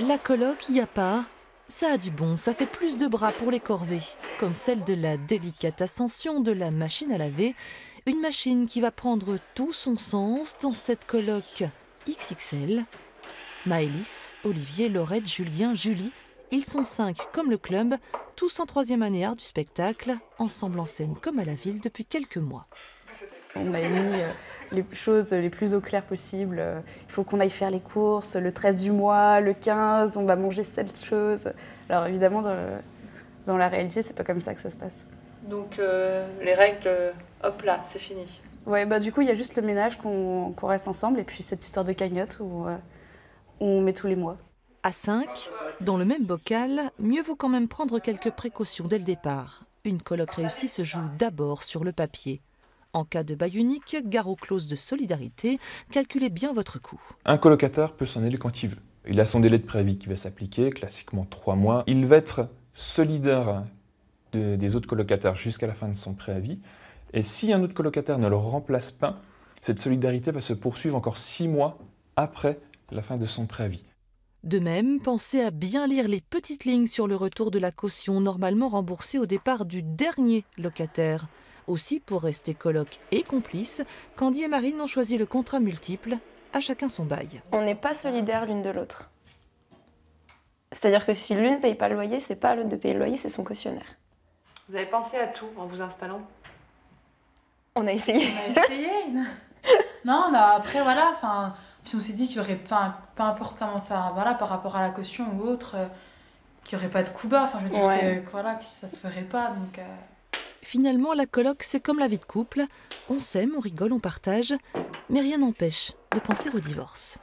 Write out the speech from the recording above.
La coloc, y a pas. Ça a du bon, ça fait plus de bras pour les corvées, comme celle de la délicate ascension de la machine à laver. Une machine qui va prendre tout son sens dans cette coloc XXL. Maëlys, Olivier, Laurette, Julien, Julie, ils sont 5 comme le club, tous en 3e année art du spectacle, ensemble en scène comme à la ville depuis quelques mois. On a mis les choses les plus au clair possible. Il faut qu'on aille faire les courses le 13 du mois, le 15, on va manger cette chose. Alors évidemment, dans la réalité, c'est pas comme ça que ça se passe. Donc les règles, hop là, c'est fini. Ouais, bah du coup, il y a juste le ménage qu'on reste ensemble et puis cette histoire de cagnotte où on met tous les mois. À 5, dans le même bocal, mieux vaut quand même prendre quelques précautions dès le départ. Une coloc réussie se joue d'abord sur le papier. En cas de bail unique, gare aux clauses de solidarité, calculez bien votre coût. Un colocataire peut s'en aller quand il veut. Il a son délai de préavis qui va s'appliquer, classiquement 3 mois. Il va être solidaire des autres colocataires jusqu'à la fin de son préavis. Et si un autre colocataire ne le remplace pas, cette solidarité va se poursuivre encore 6 mois après la fin de son préavis. De même, pensez à bien lire les petites lignes sur le retour de la caution normalement remboursée au départ du dernier locataire. Aussi, pour rester coloc et complice, Candy et Marine ont choisi le contrat multiple, à chacun son bail. On n'est pas solidaires l'une de l'autre. C'est-à-dire que si l'une ne paye pas le loyer, c'est pas à l'autre de payer le loyer, c'est son cautionnaire. Vous avez pensé à tout en vous installant? On a essayé. On a essayé. Non, après voilà, puis on s'est dit qu'il y aurait, peu importe comment ça, voilà, par rapport à la caution ou autre, qu'il n'y aurait pas de coup bas. Je veux dire que voilà, que ça se ferait pas. Donc. Finalement, la coloc, c'est comme la vie de couple. On s'aime, on rigole, on partage, mais rien n'empêche de penser au divorce.